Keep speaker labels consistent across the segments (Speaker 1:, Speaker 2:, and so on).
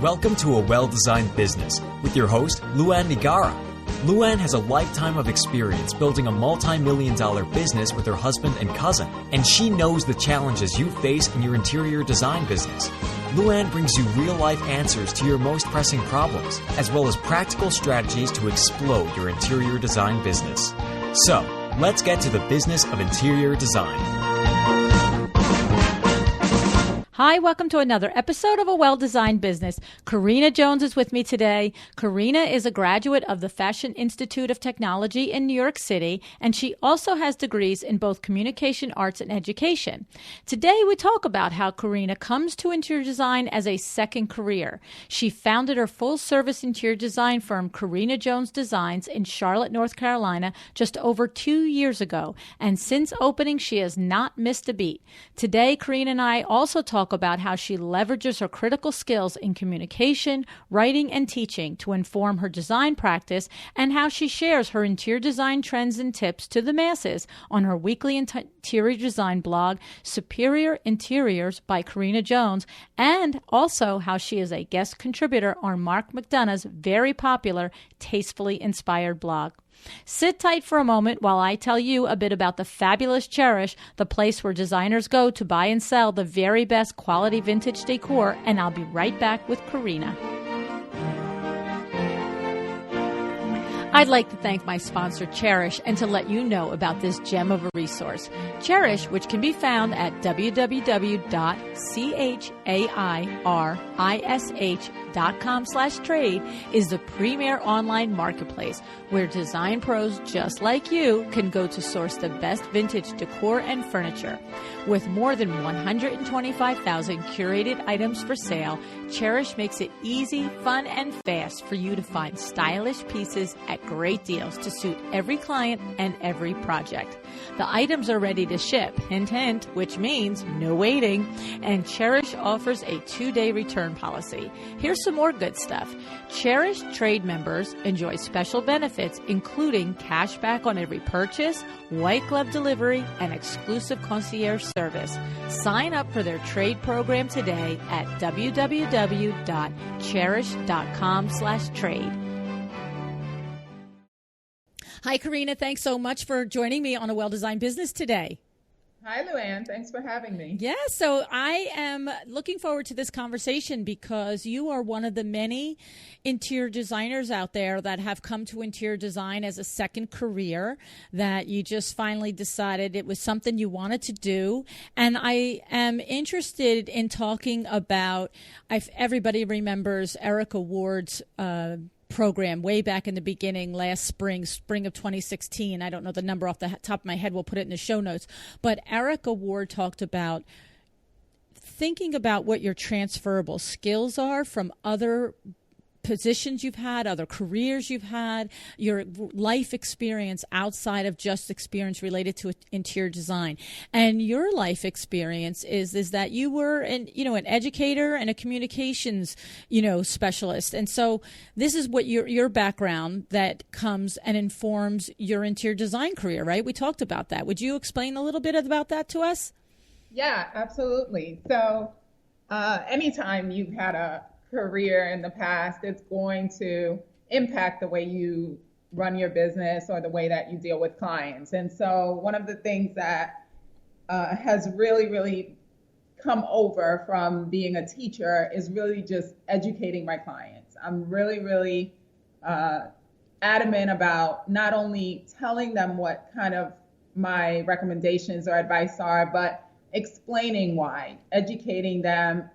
Speaker 1: Welcome to A Well-Designed Business with your host, Luann Nigara. Luann has a lifetime of experience building a multi-million-dollar business with her husband and cousin, and she knows the challenges you face in your interior design business. Luann brings you real-life answers to your most pressing problems, as well as practical strategies to explode your interior design business. So, let's get to the business of interior design.
Speaker 2: Hi, welcome to another episode of A Well-Designed Business. Karina Jones is with me today. Karina is a graduate of the Fashion Institute of Technology in New York City, and she also has degrees in both communication arts and education. Today, we talk about how Karina comes to interior design as a second career. She founded her full-service interior design firm, Karina Jones Designs, in Charlotte, North Carolina, just over 2 years ago, and since opening, she has not missed a beat. Today, Karina and I also talk about how she leverages her critical skills in communication, writing, and teaching to inform her design practice, and how she shares her interior design trends and tips to the masses on her weekly interior design blog, Superior Interiors by Karina Jones, and also how she is a guest contributor on Mark McDonough's very popular Tastefully Inspired blog. Sit tight for a moment while I tell you a bit about the fabulous Cherish, the place where designers go to buy and sell the very best quality vintage decor, and I'll be right back with Karina. I'd like to thank my sponsor, Cherish, and to let you know about this gem of a resource. Cherish, which can be found at www.charish.com/trade, is the premier online marketplace where design pros just like you can go to source the best vintage decor and furniture. With more than 125,000 curated items for sale, Cherish makes it easy, fun, and fast for you to find stylish pieces at great deals to suit every client and every project. The items are ready to ship, hint, hint, which means no waiting, and Cherish offers a 2-day return policy. Here's some more good stuff. Cherish trade members enjoy special benefits, including cash back on every purchase, white glove delivery, and exclusive concierge service. Sign up for their trade program today at www.cherish.com/trade. Hi, Karina. Thanks so much for joining me on A Well-Designed Business today.
Speaker 3: Hi, Luann. Thanks for having me.
Speaker 2: Yeah, so I am looking forward to this conversation because you are one of the many interior designers out there that have come to interior design as a second career, that you just finally decided it was something you wanted to do. And I am interested in talking about, if everybody remembers Erica Ward's program way back in the beginning last spring of 2016. I don't know the number off the top of my head. We'll put it in the show notes. But Erica Ward talked about thinking about what your transferable skills are from other positions you've had, other careers you've had, your life experience outside of just experience related to interior design. And your life experience is that you were an educator and a communications, specialist. And so this is what your background that comes and informs your interior design career, right? We talked about that. Would you explain a little bit about that to us?
Speaker 3: Yeah, absolutely. So anytime you've had a career in the past, it's going to impact the way you run your business or the way that you deal with clients. And so one of the things that has really come over from being a teacher is really just educating my clients. I'm really adamant about not only telling them what kind of my recommendations or advice are, but explaining why, educating them,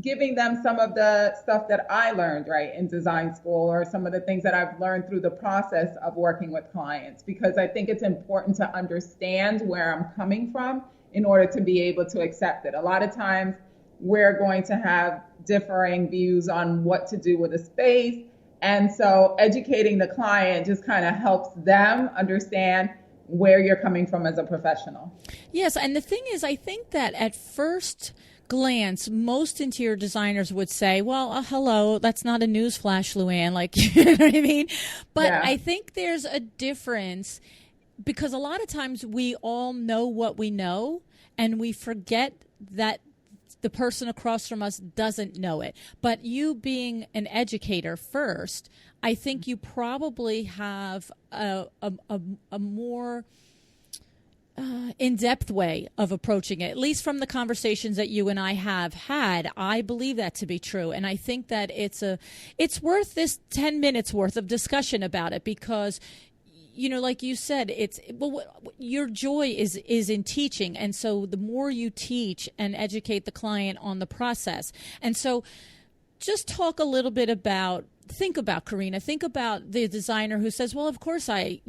Speaker 3: giving them some of the stuff that I learned, right, in design school, or some of the things that I've learned through the process of working with clients, because I think it's important to understand where I'm coming from in order to be able to accept it. A lot of times we're going to have differing views on what to do with a space. And so educating the client just kind of helps them understand where you're coming from as a professional.
Speaker 2: Yes, and the thing is, I think that at first glance, most interior designers would say, well, hello, that's not a news flash, Luann, you know what I mean? But yeah. I think there's a difference because a lot of times we all know what we know and we forget that the person across from us doesn't know it. But you being an educator first, I think you probably have a more in-depth way of approaching it, at least from the conversations that you and I have had. I believe that to be true. And I think that it's worth this 10 minutes worth of discussion about it because, like you said, your joy is in teaching. And so the more you teach and educate the client on the process. And so just talk a little bit think about Karina, think about the designer who says, well, of course I,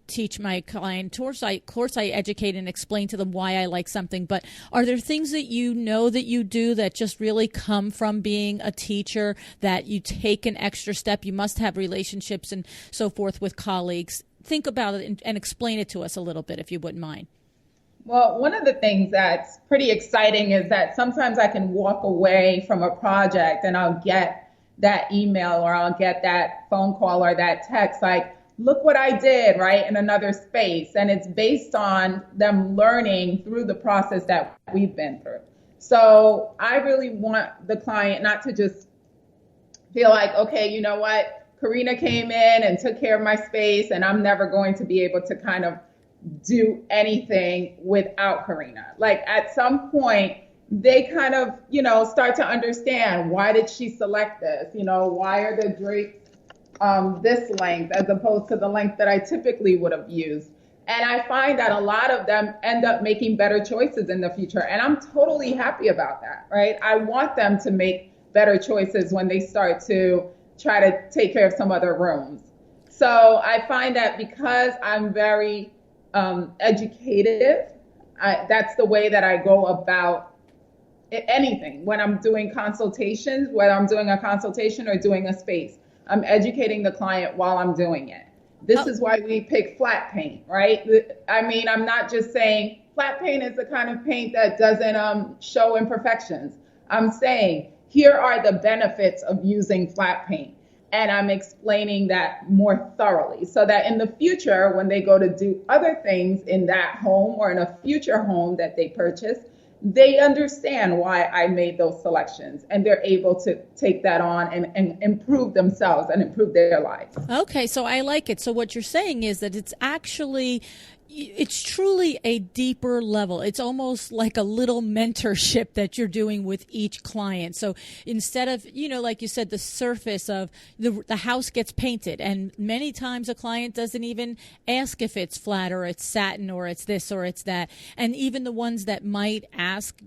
Speaker 2: teach my client. Of course, I educate and explain to them why I like something. But are there things that that you do that just really come from being a teacher, that you take an extra step? You must have relationships and so forth with colleagues. Think about it and explain it to us a little bit, if you wouldn't mind.
Speaker 3: Well, one of the things that's pretty exciting is that sometimes I can walk away from a project and I'll get that email or I'll get that phone call or that text like, look what I did, right, in another space. And it's based on them learning through the process that we've been through. So I really want the client not to just feel like, okay, you know what, Karina came in and took care of my space and I'm never going to be able to kind of do anything without Karina. Like at some point, they kind of, start to understand, why did she select this? Why are the drapes this length as opposed to the length that I typically would have used. And I find that a lot of them end up making better choices in the future. And I'm totally happy about that, right? I want them to make better choices when they start to try to take care of some other rooms. So I find that because I'm very educative, that's the way that I go about anything. When I'm doing consultations, whether I'm doing a consultation or doing a space, I'm educating the client while I'm doing it. This is why we pick flat paint, right? I mean, I'm not just saying flat paint is the kind of paint that doesn't show imperfections. I'm saying here are the benefits of using flat paint. And I'm explaining that more thoroughly so that in the future, when they go to do other things in that home or in a future home that they purchase, they understand why I made those selections and they're able to take that on and improve themselves and improve their lives.
Speaker 2: Okay, so I like it. So what you're saying is that it's truly a deeper level. It's almost like a little mentorship that you're doing with each client. So instead of, like you said, the surface of the house gets painted, and many times a client doesn't even ask if it's flat or it's satin or it's this or it's that. And even the ones that might ask,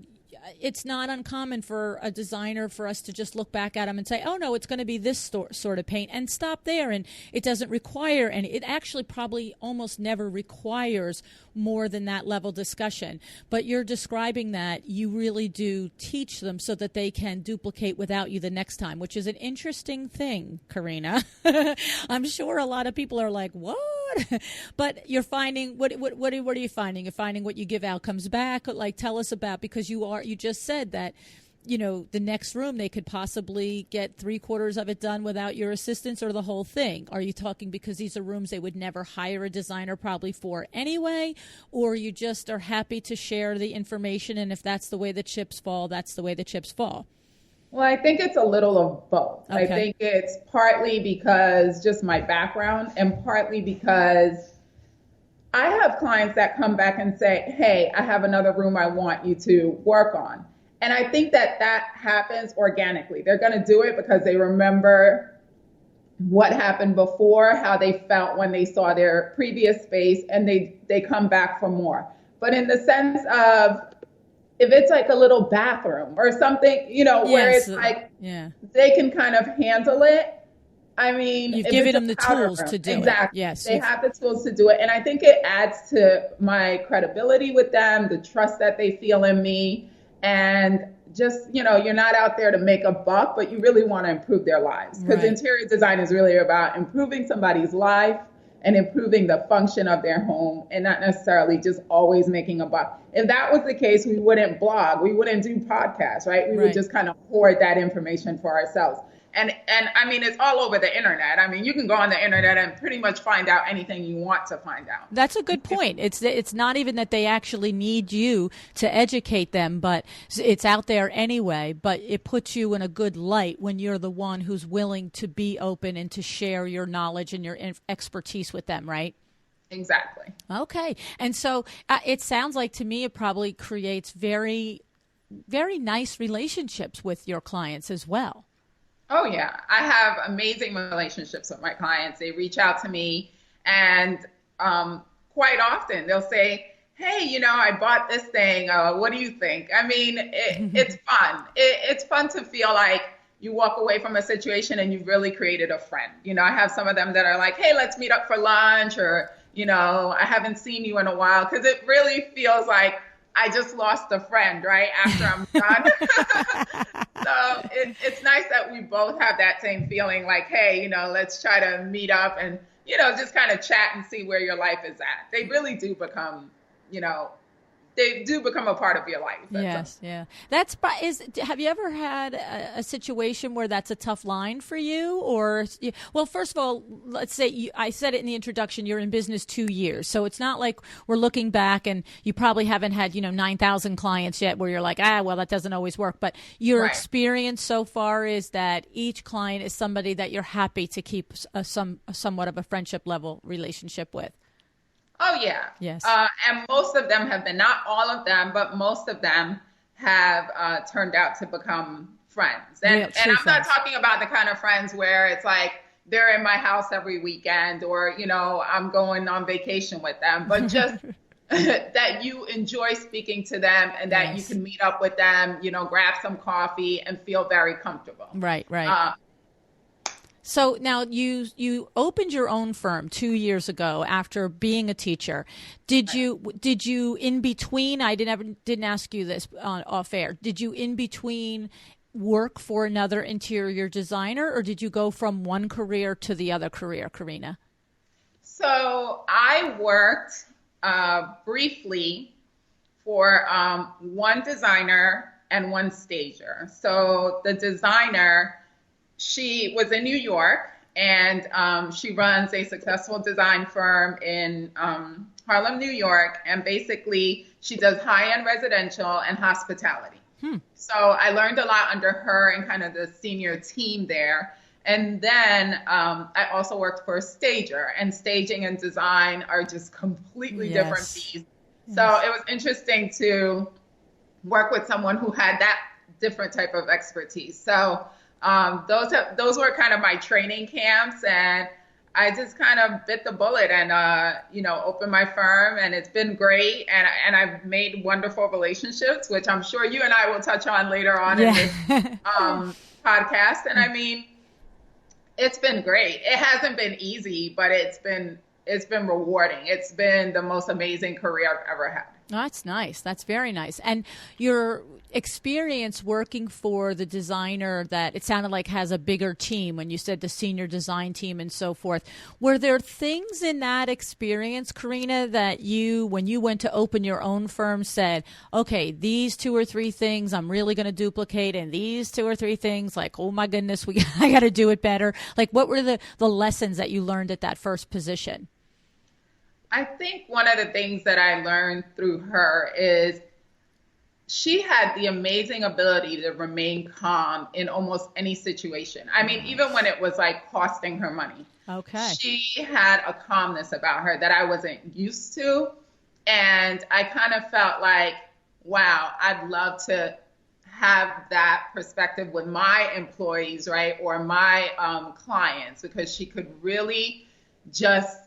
Speaker 2: it's not uncommon for a designer for us to just look back at them and say, oh, no, it's going to be this sort of paint and stop there. And it doesn't require any. It actually probably almost never requires more than that level discussion. But you're describing that you really do teach them so that they can duplicate without you the next time, which is an interesting thing, Karina. I'm sure a lot of people are like, what? But you're finding, what are you finding? You're finding what you give out comes back? Like, tell us about, because you just said that, the next room, they could possibly get 3/4 of it done without your assistance or the whole thing. Are you talking because these are rooms they would never hire a designer probably for anyway, or you just are happy to share the information, and if that's the way the chips fall, that's the way the chips fall?
Speaker 3: Well, I think it's a little of both. Okay. I think it's partly because just my background and partly because I have clients that come back and say, hey, I have another room I want you to work on. And I think that happens organically. They're going to do it because they remember what happened before, how they felt when they saw their previous space, and they come back for more. But in the sense of, if it's like a little bathroom or something, where it's like, they can kind of handle it. I mean,
Speaker 2: you've given them the tools to do it.
Speaker 3: Exactly. Yes. They have the tools to do it. And I think it adds to my credibility with them, the trust that they feel in me. And just, you're not out there to make a buck, but you really want to improve their lives. Because interior design is really about improving somebody's life and improving the function of their home, and not necessarily just always making a buck. If that was the case, we wouldn't blog, we wouldn't do podcasts, right? We would just kind of hoard that information for ourselves. And I mean, it's all over the internet. I mean, you can go on the internet and pretty much find out anything you want to find out.
Speaker 2: That's a good point. It's not even that they actually need you to educate them, but it's out there anyway. But it puts you in a good light when you're the one who's willing to be open and to share your knowledge and your expertise with them, right?
Speaker 3: Exactly.
Speaker 2: Okay. And so it sounds like to me it probably creates very, very nice relationships with your clients as well.
Speaker 3: Oh, yeah. I have amazing relationships with my clients. They reach out to me and quite often they'll say, hey, you know, I bought this thing. What do you think? I mean, it's fun. It's fun to feel like you walk away from a situation and you've really created a friend. You know, I have some of them that are like, hey, let's meet up for lunch, or, you know, I haven't seen you in a while, because it really feels like I just lost a friend, right, after I'm done. So it's nice that we both have that same feeling, like, hey, you know, let's try to meet up and, you know, just kind of chat and see where your life is at. They really do become, you know, they do become a part of your life.
Speaker 2: Yes, yeah. Have you ever had a situation where that's a tough line for you? Or, well, first of all, let's say I said it in the introduction, you're in business 2 years. So it's not like we're looking back and you probably haven't had, 9,000 clients yet where you're like, well, that doesn't always work. But your experience so far is that each client is somebody that you're happy to keep somewhat of a friendship level relationship with.
Speaker 3: Oh, yeah.
Speaker 2: Yes.
Speaker 3: And most of them have been, not all of them, but most of them have turned out to become friends. And I'm not talking about the kind of friends where it's like they're in my house every weekend, or, I'm going on vacation with them, but just that you enjoy speaking to them and that you can meet up with them, grab some coffee and feel very comfortable.
Speaker 2: Right. So now you opened your own firm 2 years ago after being a teacher. Did you in between? I didn't ask you this off air. Did you in between work for another interior designer, or did you go from one career to the other career, Karina?
Speaker 3: So I worked briefly for one designer and one stager. So the designer, she was in New York, and she runs a successful design firm in Harlem, New York. And basically, she does high-end residential and hospitality. So I learned a lot under her and kind of the senior team there. And then I also worked for a stager, and staging and design are just completely different beasts. So it was interesting to work with someone who had that different type of expertise. So those were kind of my training camps, and I just kind of bit the bullet and, opened my firm, and it's been great. And I've made wonderful relationships, which I'm sure you and I will touch on later on in this podcast. And I mean, it's been great. It hasn't been easy, but it's been rewarding. It's been the most amazing career I've ever had.
Speaker 2: Oh, that's nice. That's very nice. And your experience working for the designer that it sounded like has a bigger team, when you said the senior design team and so forth, were there things in that experience, Karina, that you, when you went to open your own firm, said, okay, these 2 or 3 things I'm really going to duplicate, and these 2 or 3 things, like, oh my goodness, I got to do it better. Like, what were the lessons that you learned at that first position?
Speaker 3: I think one of the things that I learned through her is she had the amazing ability to remain calm in almost any situation. I mean, even when it was like costing her money. Okay. She had a calmness about her that I wasn't used to. And I kind of felt like, wow, I'd love to have that perspective with my employees, right? Or my clients, because she could really just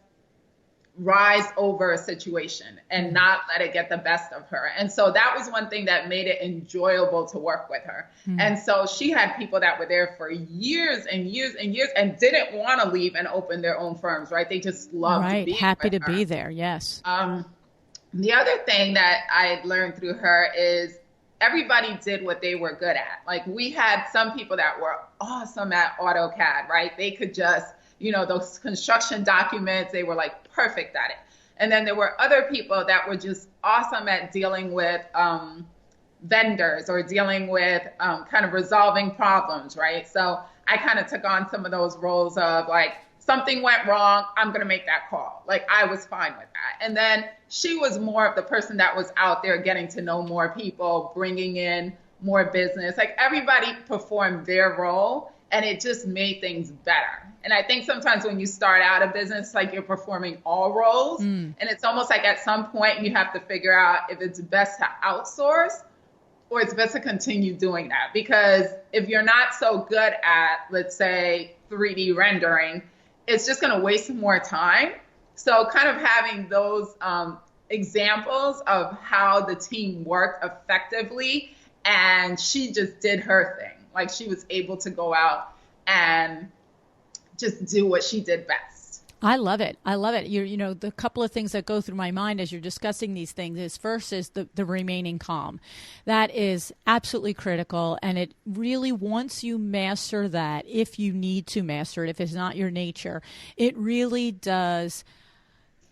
Speaker 3: rise over a situation and not let it get the best of her. And so that was one thing that made it enjoyable to work with her. And so she had people that were there for years and years and years and didn't want to leave and open their own firms, right? They just loved to be
Speaker 2: happy to
Speaker 3: her.
Speaker 2: Be there. Yes.
Speaker 3: The other thing that I learned through her is everybody did what they were good at. Like, we had some people that were awesome at AutoCAD, right? They could just, those construction documents, they were like perfect at it. And then there were other people that were just awesome at dealing with vendors or dealing with kind of resolving problems, right? So I kind of took on some of those roles of like, something went wrong, I'm going to make that call. Like, I was fine with that. And then she was more of the person that was out there getting to know more people, bringing in more business. Like, everybody performed their role, and it just made things better. And I think sometimes when you start out a business, like, you're performing all roles. And it's almost like at some point you have to figure out if it's best to outsource or it's best to continue doing that. Because if you're not so good at, let's say, 3D rendering, it's just going to waste more time. So kind of having those examples of how the team worked effectively, and she just did her thing. Like, she was able to go out and just do what she did best.
Speaker 2: I love it. I love it. You know, the couple of things that go through my mind as you're discussing these things is, first is the remaining calm. That is absolutely critical. And it really, once you master that, if you need to master it, if it's not your nature, it really does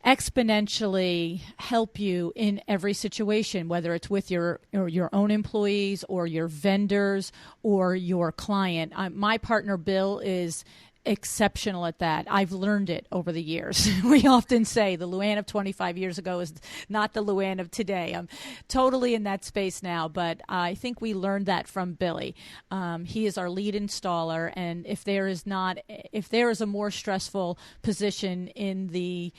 Speaker 2: exponentially help you in every situation, whether it's with your own employees or your vendors or your client. My partner, Bill, is exceptional at that. I've learned it over the years. We often say the Luann of 25 years ago is not the Luann of today. I'm totally in that space now, but I think we learned that from Billy. He is our lead installer, and if there is a more stressful position in the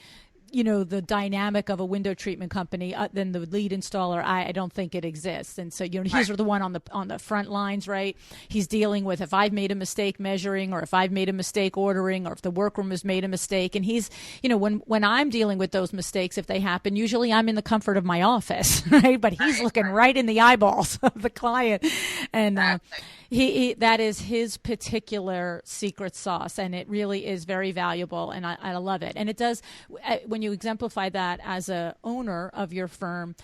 Speaker 2: dynamic of a window treatment company than the lead installer, I don't think it exists. And so, he's the one on the front lines, right? He's dealing with if I've made a mistake measuring, or if I've made a mistake ordering, or if the workroom has made a mistake. And he's, when I'm dealing with those mistakes, if they happen, usually I'm in the comfort of my office, right? But he's looking right in the eyeballs of the client. And he that is his particular secret sauce, and it really is very valuable, and I love it. And it does, when you exemplify that as a owner of your firm,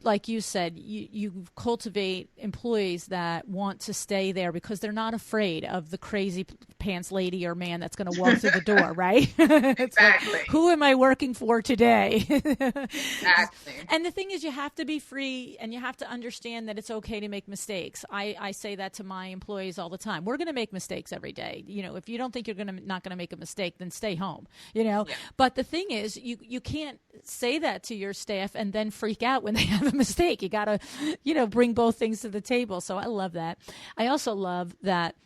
Speaker 2: like you said, you cultivate employees that want to stay there because they're not afraid of the crazy pants lady or man that's going to walk through the door, right?
Speaker 3: Exactly.
Speaker 2: Like, who am I working for today?
Speaker 3: Exactly.
Speaker 2: And the thing is, you have to be free, and you have to understand that it's okay to make mistakes. I say that to my employees all the time. We're going to make mistakes every day. If you don't think you're not going to make a mistake, then stay home. Yeah. But the thing is, you can't say that to your staff and then freak out when they have a mistake. You got to, bring both things to the table. So I love that. I also love that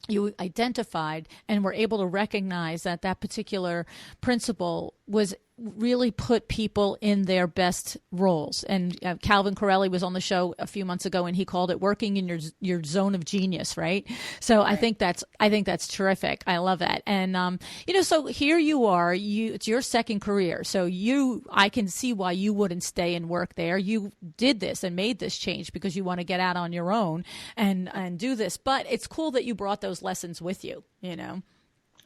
Speaker 2: you identified and were able to recognize that particular principle was really put people in their best roles. And Calvin Corelli was on the show a few months ago, and he called it working in your zone of genius, right? So right. I think that's terrific. I love that. And so here you are. It's your second career. So I can see why you wouldn't stay and work there. You did this and made this change because you want to get out on your own and do this. But it's cool that you brought those lessons with you.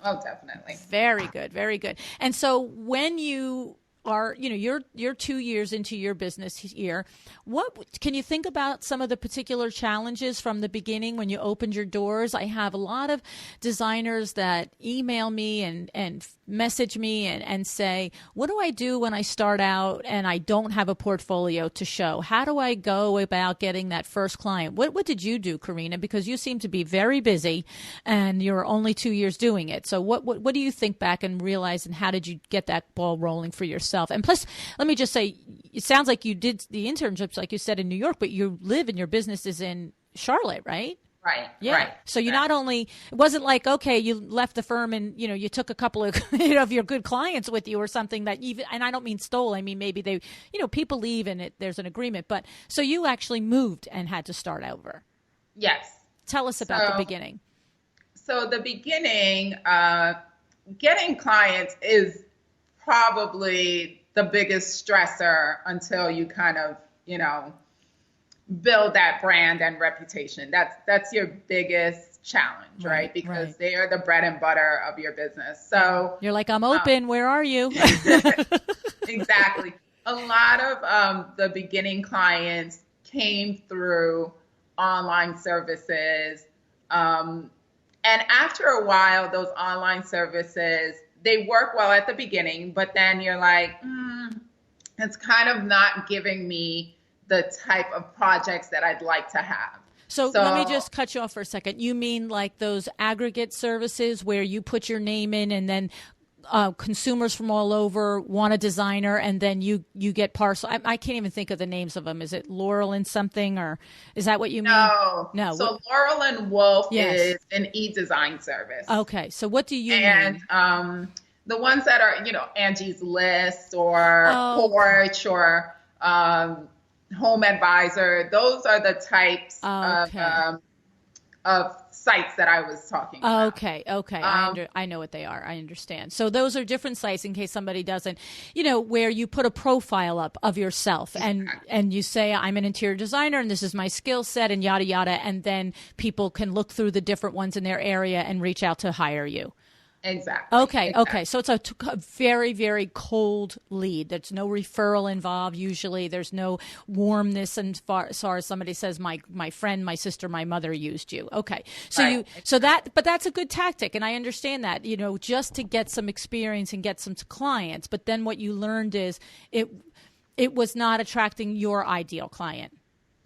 Speaker 3: Oh, definitely.
Speaker 2: Very good. Very good. And so when you are, you're 2 years into your business year, what can you think about some of the particular challenges from the beginning when you opened your doors? I have a lot of designers that email me and message me and say, what do I do when I start out and I don't have a portfolio to show? How do I go about getting that first client? What did you do, Karina? Because you seem to be very busy and you're only 2 years doing it. So what do you think back and realize, and how did you get that ball rolling for yourself? And plus, let me just say, it sounds like you did the internships, like you said, in New York, but you live and your business is in Charlotte, right?
Speaker 3: Right.
Speaker 2: Yeah.
Speaker 3: Right.
Speaker 2: So you not only, it wasn't like, okay, you left the firm and, you took a couple of, of your good clients with you or something that even, and I don't mean stole, I mean, maybe they, people leave and there's an agreement, but so you actually moved and had to start over.
Speaker 3: Yes.
Speaker 2: Tell us about the beginning.
Speaker 3: So the beginning, getting clients is probably the biggest stressor until you kind of, build that brand and reputation. That's your biggest challenge, right? Because they are the bread and butter of your business. So
Speaker 2: you're like, I'm open. Where are you?
Speaker 3: Exactly. A lot of the beginning clients came through online services. And after a while, those online services, they work well at the beginning, but then you're like, it's kind of not giving me the type of projects that I'd like to have.
Speaker 2: So let me just cut you off for a second. You mean like those aggregate services where you put your name in and then consumers from all over want a designer, and then you get parcel. I can't even think of the names of them. Is it Laurel and something, or is that what you mean?
Speaker 3: No. So Laurel and Wolf is an e-design service.
Speaker 2: Okay. So what do you
Speaker 3: mean? And the ones that are, Angie's List or Porch or Home Advisor, those are the types of sites that I was talking about.
Speaker 2: Okay. I know what they are. I understand. So those are different sites in case somebody doesn't, where you put a profile up of yourself and you say, I'm an interior designer and this is my skill set and yada, yada. And then people can look through the different ones in their area and reach out to hire you.
Speaker 3: Exactly.
Speaker 2: Okay. So it's a very, very cold lead. There's no referral involved. Usually there's no warmness as far as somebody says, my friend, my sister, my mother used you. Okay. So but that's a good tactic. And I understand that, just to get some experience and get some clients. But then what you learned is it was not attracting your ideal client.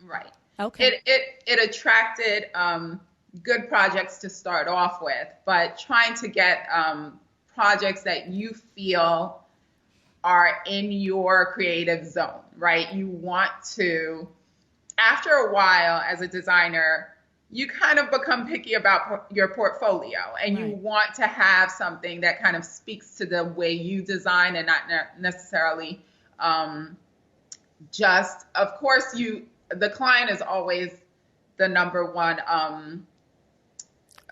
Speaker 3: Right.
Speaker 2: Okay.
Speaker 3: It attracted, good projects to start off with, but trying to get projects that you feel are in your creative zone, right? You want to, after a while as a designer, you kind of become picky about your portfolio, and you want to have something that kind of speaks to the way you design and not necessarily just, of course, the client is always the number one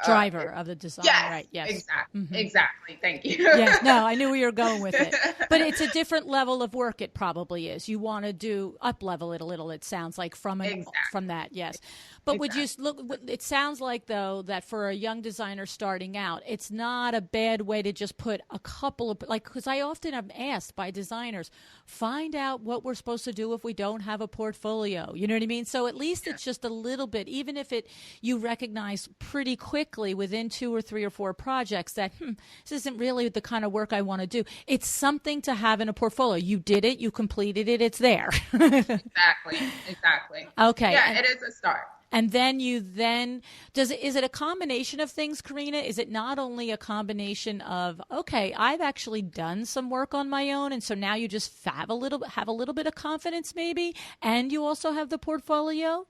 Speaker 2: driver of the design.
Speaker 3: Yes,
Speaker 2: right? Yes,
Speaker 3: exactly.
Speaker 2: Mm-hmm.
Speaker 3: Exactly. Thank you.
Speaker 2: Yes, no, I knew where you were going with it, but it's a different level of work. It probably is. You want to up level it a little. It sounds like from that. Yes, but would you look? It sounds like though that for a young designer starting out, it's not a bad way to just put a couple of because I often am asked by designers, find out what we're supposed to do if we don't have a portfolio. You know what I mean? So at least it's just a little bit, even if you recognize pretty quickly within 2 or 3 or 4 projects that this isn't really the kind of work I want to do. It's something to have in a portfolio. You did it, you completed it, it's there.
Speaker 3: Exactly.
Speaker 2: Okay.
Speaker 3: Yeah, it is a start.
Speaker 2: And then is it a combination of things, Karina? Is it not only a combination of, okay, I've actually done some work on my own, and so now you just have a little bit of confidence maybe, and you also have the portfolio?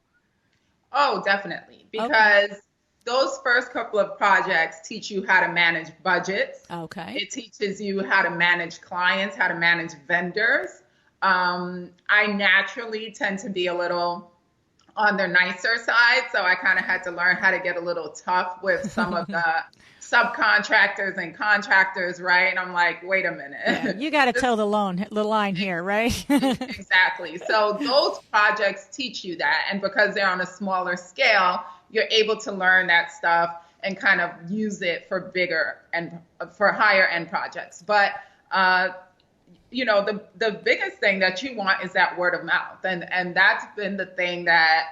Speaker 3: Oh, definitely. Because those first couple of projects teach you how to manage budgets.
Speaker 2: Okay.
Speaker 3: It teaches you how to manage clients, how to manage vendors. I naturally tend to be a little on the nicer side, so I kind of had to learn how to get a little tough with some of the subcontractors and contractors, right? And I'm like, wait a minute.
Speaker 2: Yeah, you got to tell the line here, right?
Speaker 3: Exactly. So those projects teach you that, and because they're on a smaller scale, you're able to learn that stuff and kind of use it for bigger and for higher end projects. But the biggest thing that you want is that word of mouth. And that's been the thing that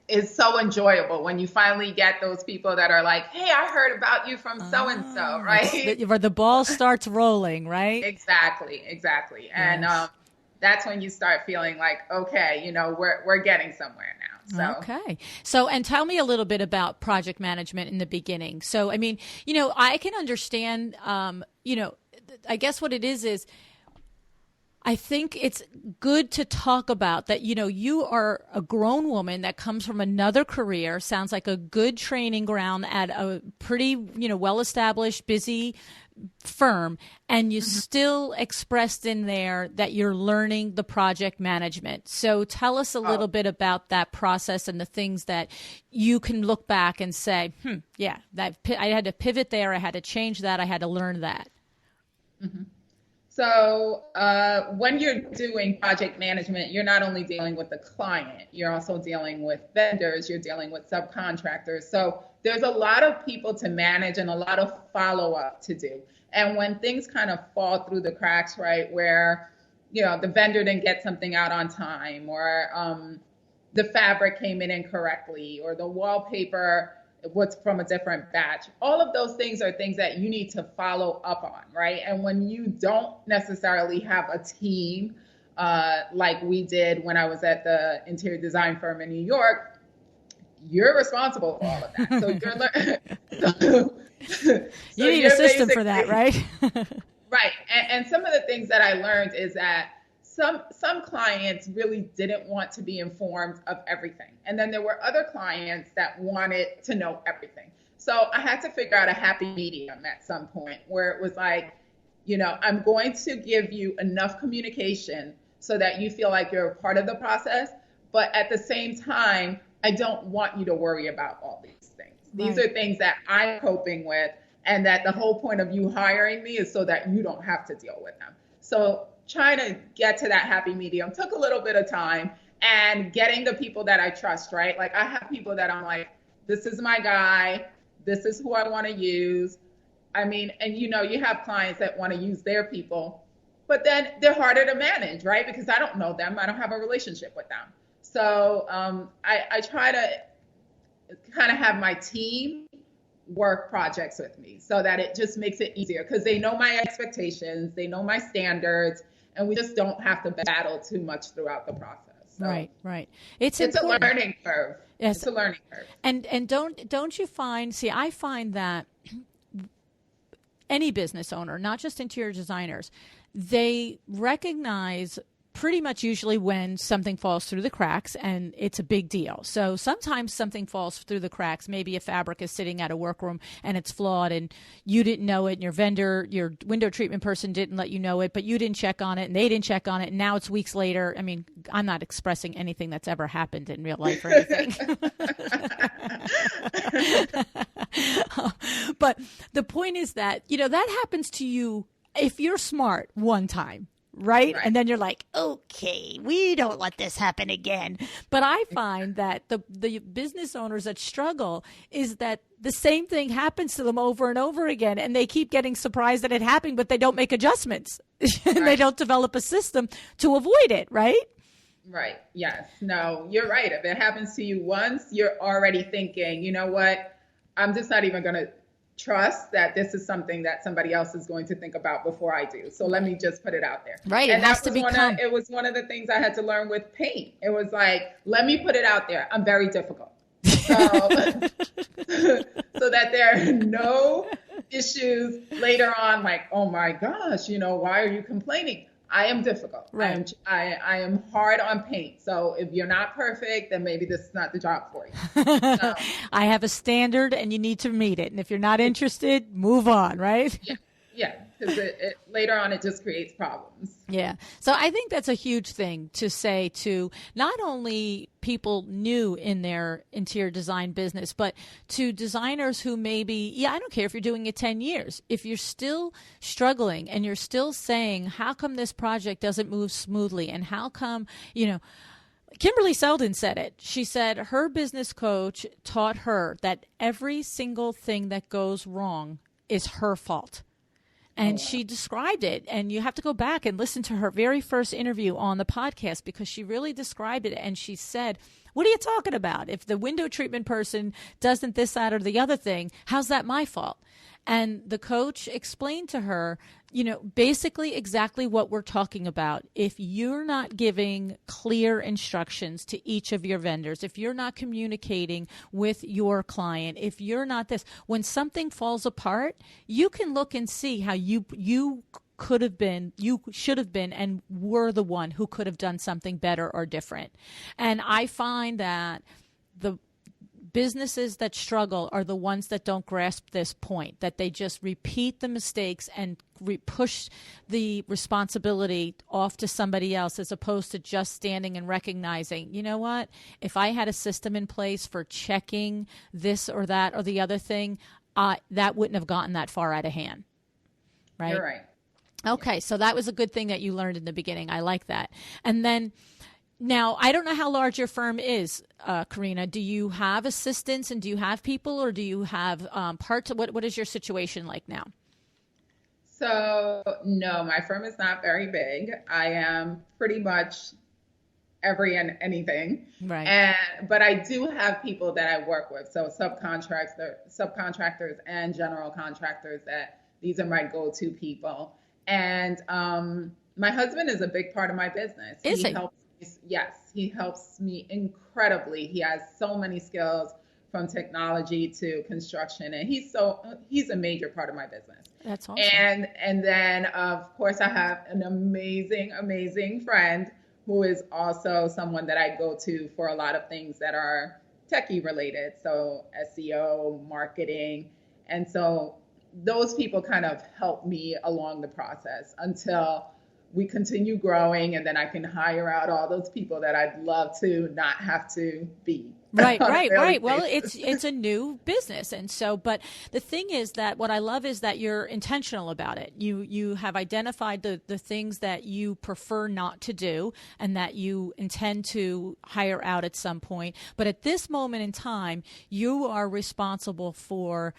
Speaker 3: is so enjoyable when you finally get those people that are like, hey, I heard about you from so-and-so, right?
Speaker 2: Where the ball starts rolling, right?
Speaker 3: Exactly.
Speaker 2: Yes.
Speaker 3: And that's when you start feeling like, okay, we're getting somewhere now. So.
Speaker 2: Okay. So, and tell me a little bit about project management in the beginning. So, I mean, I can understand, I guess what it is I think it's good to talk about that, you are a grown woman that comes from another career, sounds like a good training ground at a pretty, well-established, busy firm, and you still expressed in there that you're learning the project management. So tell us a little bit about that process and the things that you can look back and say, I had to pivot there, I had to change that, I had to learn that.
Speaker 3: Mm-hmm. So when you're doing project management, you're not only dealing with the client, you're also dealing with vendors, you're dealing with subcontractors. So there's a lot of people to manage and a lot of follow-up to do. And when things kind of fall through the cracks, right, where, the vendor didn't get something out on time, or the fabric came in incorrectly, or the wallpaper was from a different batch. All of those things are things that you need to follow up on, right? And when you don't necessarily have a team like we did when I was at the interior design firm in New York, you're responsible for all of that.
Speaker 2: You need a system for that, right?
Speaker 3: Right. And some of the things that I learned is that some clients really didn't want to be informed of everything. And then there were other clients that wanted to know everything. So I had to figure out a happy medium at some point where it was like, I'm going to give you enough communication so that you feel like you're a part of the process. But at the same time, I don't want you to worry about all these things. These are things that I'm coping with, and that the whole point of you hiring me is so that you don't have to deal with them. So trying to get to that happy medium took a little bit of time, and getting the people that I trust, right? Like I have people that I'm like, this is my guy. This is who I want to use. I mean, and you have clients that want to use their people, but then they're harder to manage, right? Because I don't know them. I don't have a relationship with them. So I try to kind of have my team work projects with me so that it just makes it easier, because they know my expectations, they know my standards, and we just don't have to battle too much throughout the process. So
Speaker 2: Right.
Speaker 3: It's a learning curve.
Speaker 2: Yes.
Speaker 3: It's a learning curve.
Speaker 2: And don't you find, I find that any business owner, not just interior designers, they recognize pretty much usually when something falls through the cracks, and it's a big deal. So sometimes something falls through the cracks. Maybe a fabric is sitting at a workroom and it's flawed and you didn't know it, and your window treatment person didn't let you know it, but you didn't check on it and they didn't check on it, and now it's weeks later. I mean, I'm not expressing anything that's ever happened in real life or anything. But the point is that, that happens to you if you're smart one time. Right? And then you're like, okay, we don't let this happen again. But I find that the business owners that struggle is that the same thing happens to them over and over again, and they keep getting surprised that it happened, but they don't make adjustments. And they don't develop a system to avoid it, right?
Speaker 3: Right. Yes. No, you're right. If it happens to you once, you're already thinking, you know what? I'm just not even going to trust that this is something that somebody else is going to think about before I do. So let me just put it out there.
Speaker 2: Right.
Speaker 3: And it was one of the things I had to learn with paint. It was like, let me put it out there. I'm very difficult. So that there are no issues later on, like, oh my gosh, why are you complaining? I am difficult.
Speaker 2: Right.
Speaker 3: I am hard on paint. So if you're not perfect, then maybe this is not the job for you. So,
Speaker 2: I have a standard and you need to meet it. And if you're not interested, move on, right?
Speaker 3: Yeah. Because later on, it just creates problems.
Speaker 2: Yeah. So I think that's a huge thing to say to not only people new in their interior design business, but to designers who maybe, I don't care if you're doing it 10 years. If you're still struggling and you're still saying, how come this project doesn't move smoothly? And how come, Kimberly Seldon said it. She said her business coach taught her that every single thing that goes wrong is her fault. And she described it, and you have to go back and listen to her very first interview on the podcast, because she really described it. And she said, what are you talking about? If the window treatment person doesn't this, that, or the other thing, how's that my fault? And the coach explained to her, basically exactly what we're talking about. If you're not giving clear instructions to each of your vendors, if you're not communicating with your client, if you're not this, when something falls apart, you can look and see how you should have been, and were the one who could have done something better or different. And I find that the businesses that struggle are the ones that don't grasp this point, that they just repeat the mistakes and push the responsibility off to somebody else, as opposed to just standing and recognizing, you know what, if I had a system in place for checking this or that or the other thing, that wouldn't have gotten that far out of hand. Right?
Speaker 3: You're right.
Speaker 2: Okay, so that was a good thing that you learned in the beginning. I like that. And then now, I don't know how large your firm is, Karina. Do you have assistants and do you have people, or do you have parts? What is your situation like now?
Speaker 3: So, no, my firm is not very big. I am pretty much every and anything.
Speaker 2: Right.
Speaker 3: But I do have people that I work with. So subcontractors and general contractors, that these are my go-to people. And my husband is a big part of my business.
Speaker 2: Is he?
Speaker 3: Helps me, yes, he helps me incredibly. He has so many skills from technology to construction, and he's a major part of my business.
Speaker 2: That's awesome.
Speaker 3: And then of course I have an amazing friend who is also someone that I go to for a lot of things that are techie related, so SEO, marketing, and so those people kind of help me along the process until we continue growing, and then I can hire out all those people that I'd love to not have to be.
Speaker 2: Right. Well, it's a new business. And so, but the thing is that what I love is that you're intentional about it. You have identified the things that you prefer not to do and that you intend to hire out at some point. But at this moment in time, you are responsible for,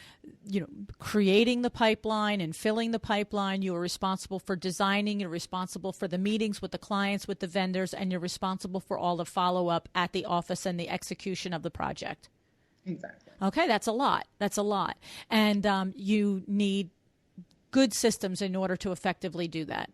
Speaker 2: creating the pipeline and filling the pipeline. You are responsible for designing. You're responsible for the meetings with the clients, with the vendors, and you're responsible for all the follow-up at the office and the execution of the project.
Speaker 3: Exactly.
Speaker 2: Okay, that's a lot. And you need good systems in order to effectively do that.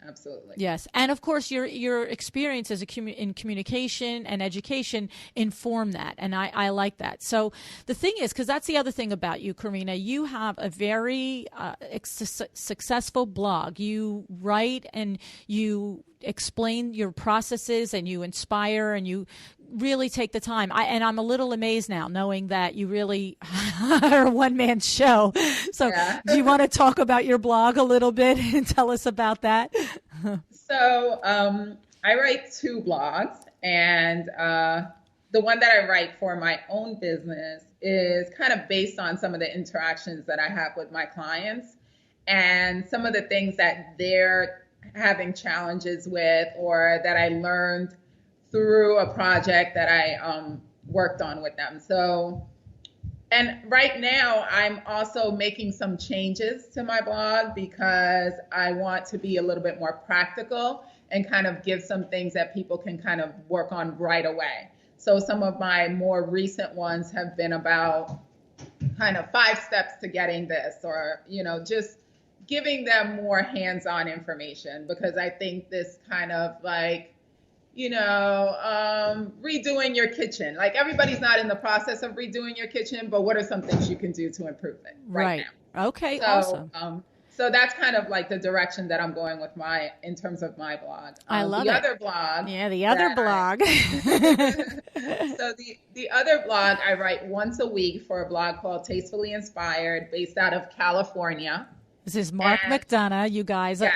Speaker 3: Absolutely.
Speaker 2: Yes. And of course, your experience as in communication and education inform that. And I like that. So the thing is, because that's the other thing about you, Karina, you have a very successful blog. You write and you explain your processes and you inspire and you really take the time. I'm a little amazed now knowing that you really are a one-man show. So yeah. Do you want to talk about your blog a little bit and tell us about that?
Speaker 3: So I write 2 blogs, and the one that I write for my own business is kind of based on some of the interactions that I have with my clients and some of the things that they're having challenges with or that I learned through a project that I worked on with them. So, and right now I'm also making some changes to my blog because I want to be a little bit more practical and kind of give some things that people can kind of work on right away. So some of my more recent ones have been about kind of 5 steps to getting this, or, just giving them more hands-on information, because I think this kind of like, redoing your kitchen. Like, everybody's not in the process of redoing your kitchen, but what are some things you can do to improve it right now?
Speaker 2: Okay, awesome.
Speaker 3: So that's kind of like the direction that I'm going with in terms of my blog.
Speaker 2: I love
Speaker 3: the
Speaker 2: it.
Speaker 3: Other blog.
Speaker 2: Yeah, the other blog.
Speaker 3: So the other blog I write once a week for a blog called Tastefully Inspired, based out of California.
Speaker 2: This is Mark McDonough, you guys.
Speaker 3: Yes.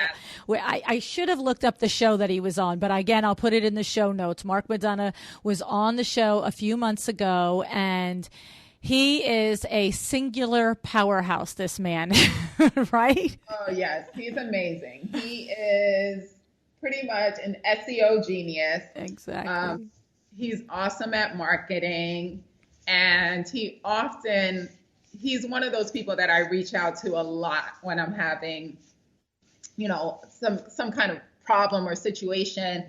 Speaker 2: I should have looked up the show that he was on, but again, I'll put it in the show notes. Mark McDonough was on the show a few months ago, and he is a singular powerhouse, this man, right?
Speaker 3: Oh, yes. He's amazing. He is pretty much an SEO genius.
Speaker 2: Exactly.
Speaker 3: He's awesome at marketing, and he's one of those people that I reach out to a lot when I'm having, some kind of problem or situation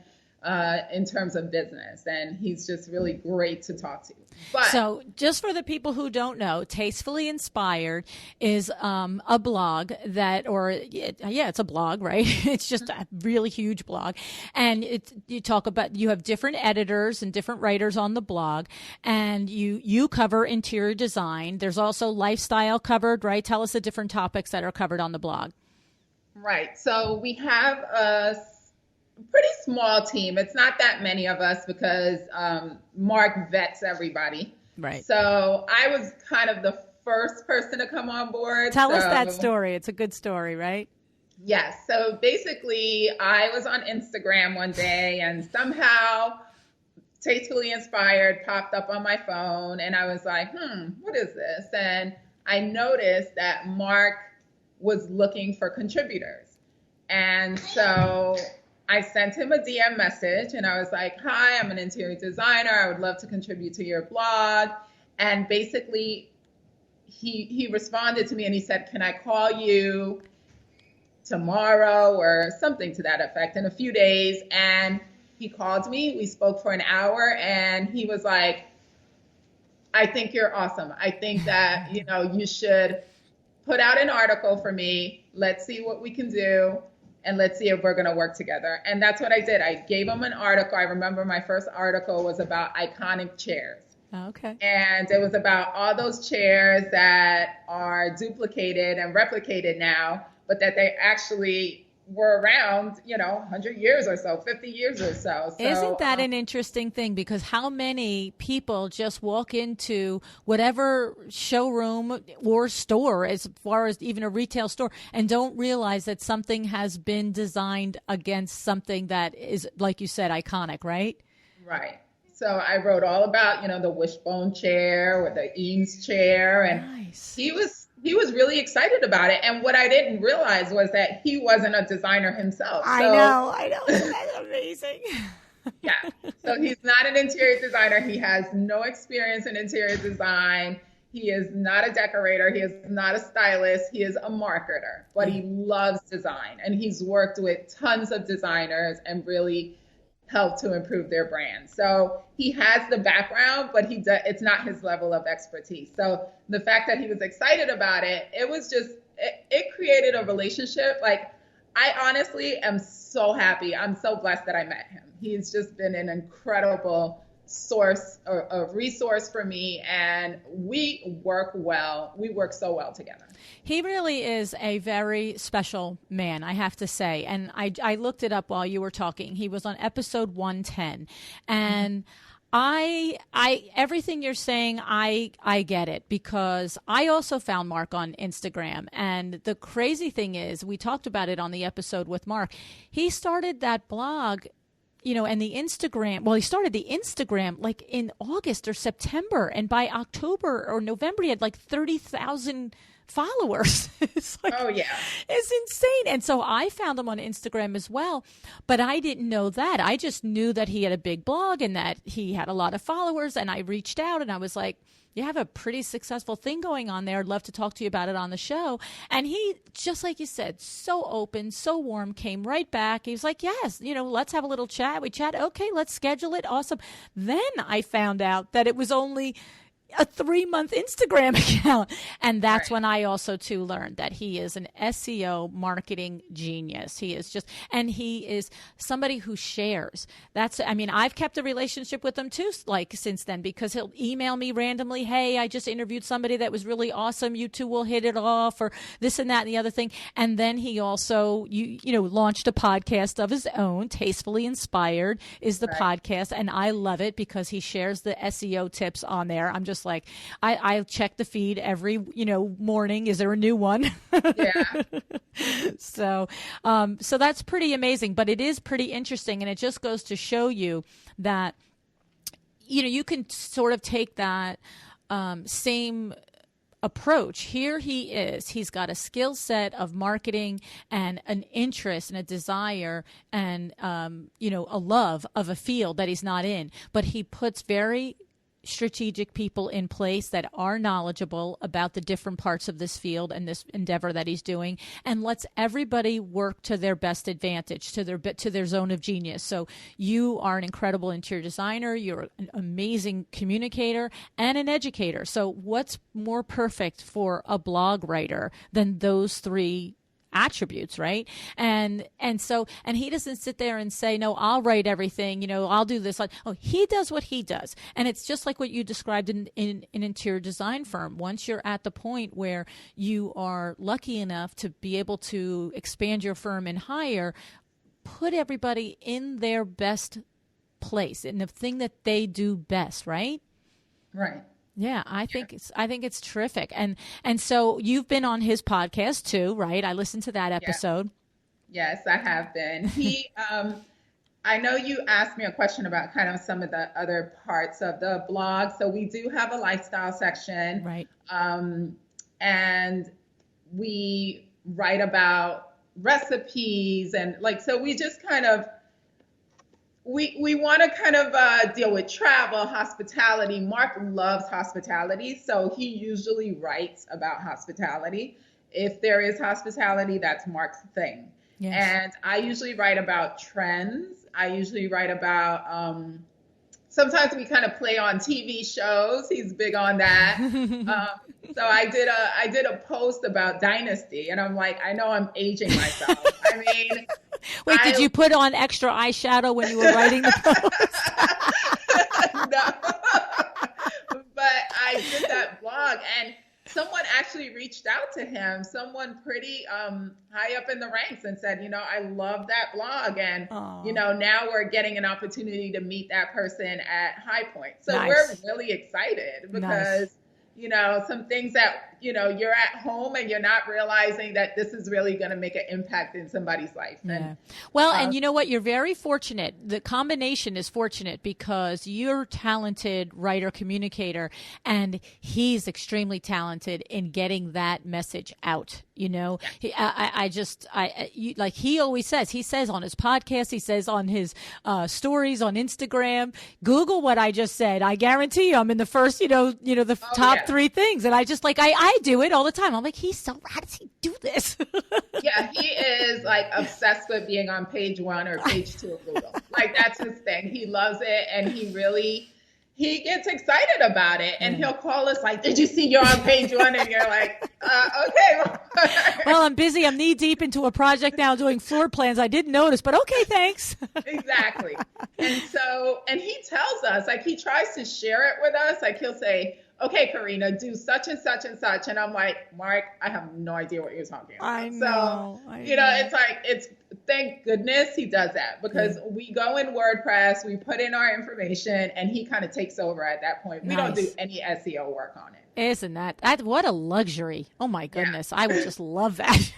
Speaker 3: in terms of business. And he's just really great to talk to. But
Speaker 2: so just for the people who don't know, Tastefully Inspired is a blog it's a blog, right? It's just a really huge blog. And you have different editors and different writers on the blog, and you cover interior design. There's also lifestyle covered, right? Tell us the different topics that are covered on the blog.
Speaker 3: Right. So we have a pretty small team. It's not that many of us because Mark vets everybody.
Speaker 2: Right.
Speaker 3: So I was kind of the first person to come on board.
Speaker 2: Tell us that story. It's a good story, right?
Speaker 3: Yes. So basically, I was on Instagram one day and somehow Tastefully Inspired popped up on my phone, and I was like, what is this? And I noticed that Mark was looking for contributors. And so I sent him a DM message, and I was like, hi, I'm an interior designer. I would love to contribute to your blog. And basically, he responded to me and he said, can I call you tomorrow or something to that effect in a few days? And he called me. We spoke for an hour, and he was like, I think you're awesome. I think that, you should put out an article for me. Let's see what we can do. and let's see if we're going to work together. And that's what I did. I gave him an article. I remember my first article was about iconic chairs.
Speaker 2: Okay.
Speaker 3: And it was about all those chairs that are duplicated and replicated now, but that they actually were around, 100 years or so, 50 years or so.
Speaker 2: Isn't that an interesting thing? Because how many people just walk into whatever showroom or store, as far as even a retail store, and don't realize that something has been designed against something that is, like you said, iconic, right?
Speaker 3: Right. So I wrote all about, the wishbone chair or the Eames chair. And
Speaker 2: nice.
Speaker 3: He was really excited about it. And what I didn't realize was that he wasn't a designer himself.
Speaker 2: I know. That's amazing.
Speaker 3: Yeah. So he's not an interior designer. He has no experience in interior design. He is not a decorator. He is not a stylist. He is a marketer, but he loves design. And he's worked with tons of designers and really help to improve their brand. So he has the background, but it's not his level of expertise. So the fact that he was excited about it, it created a relationship. Like, I honestly am so happy. I'm so blessed that I met him. He's just been an incredible source or a resource for me, and we work well. We work so well together.
Speaker 2: He really is a very special man, I have to say. And I looked it up while you were talking. He was on episode 110. And I everything you're saying, I get it, because I also found Mark on Instagram. And the crazy thing is, we talked about it on the episode with Mark. He started that blog, and the Instagram, well, he started the Instagram like in August or September. And by October or November, he had like 30,000 followers. It's like,
Speaker 3: oh yeah,
Speaker 2: it's insane. And so I found him on Instagram as well, but I didn't know that. I just knew that he had a big blog and that he had a lot of followers. And I reached out and I was like, you have a pretty successful thing going on there. I'd love to talk to you about it on the show. And he, just like you said, so open, so warm, came right back. He was like, yes, let's have a little chat. We chat. Okay, let's schedule it. Awesome. Then I found out that it was only a 3-month Instagram account. And that's when I also too learned that he is an SEO marketing genius. He is and he is somebody who shares. I've kept a relationship with him too, like since then, because he'll email me randomly. Hey, I just interviewed somebody that was really awesome. You two will hit it off, or this and that and the other thing. And then he also, launched a podcast of his own. Tastefully Inspired is the podcast. And I love it because he shares the SEO tips on there. I'm just like, I check the feed every, morning. Is there a new one?
Speaker 3: Yeah.
Speaker 2: So that's pretty amazing, but it is pretty interesting. And it just goes to show you that, you can sort of take that same approach. Here he is. He's got a skill set of marketing and an interest and a desire and, a love of a field that he's not in, but he puts very strategic people in place that are knowledgeable about the different parts of this field and this endeavor that he's doing, and lets everybody work to their best advantage, to their zone of genius. So you are an incredible interior designer, you're an amazing communicator and an educator. So what's more perfect for a blog writer than those three attributes, right? And he doesn't sit there and say, no, I'll write everything, I'll do this. Oh, he does what he does. And it's just like what you described in an interior design firm. Once you're at the point where you are lucky enough to be able to expand your firm and hire, put everybody in their best place, in the thing that they do best, right?
Speaker 3: Right.
Speaker 2: Yeah, I think it's terrific. And so you've been on his podcast too, right? I listened to that episode.
Speaker 3: Yes, I have been. I know you asked me a question about kind of some of the other parts of the blog. So we do have a lifestyle section.
Speaker 2: Right.
Speaker 3: And we write about recipes and so we just kind of we want to kind of deal with travel, hospitality. Mark loves hospitality, so he usually writes about hospitality. If there is hospitality, that's Mark's thing. Yes. And I usually write about trends. I usually write about sometimes we kind of play on TV shows. He's big on that. So I did a post about Dynasty, and I'm like, I know I'm aging myself. I mean,
Speaker 2: wait, did you put on extra eyeshadow when you were writing the post?
Speaker 3: No, but I did that blog, and someone actually reached out to him, someone pretty high up in the ranks, and said, I love that blog. And, now we're getting an opportunity to meet that person at High Point. So
Speaker 2: Nice.
Speaker 3: We're really excited because, some things that, you're at home and you're not realizing that this is really going to make an impact in somebody's life.
Speaker 2: Yeah.
Speaker 3: And,
Speaker 2: well, and you know what? You're very fortunate. The combination is fortunate because you're a talented writer, communicator, and he's extremely talented in getting that message out. Like he always says, he says on his podcast, he says on his stories on Instagram, Google what I just said. I guarantee you I'm in the first, the top three things. And I just I do it all the time. I'm like, how does he do this?
Speaker 3: Yeah, he is like obsessed with being on page 1 or page 2 of Google. Like that's his thing. He loves it. And he gets excited about it, and he'll call us like, did you see you're on page 1? And you're like, okay.
Speaker 2: Well, I'm busy. I'm knee deep into a project now doing floor plans. I didn't notice, but okay, thanks.
Speaker 3: Exactly. And he tells us, like he tries to share it with us. Like he'll say, okay, Karina, do such and such and such. And I'm like, Mark, I have no idea what you're talking about.
Speaker 2: I know.
Speaker 3: It's thank goodness he does that, because we go in WordPress, we put in our information, and he kind of takes over at that point. We don't do any SEO work on it.
Speaker 2: Isn't that what a luxury? Oh my goodness. Yeah. I would just love that.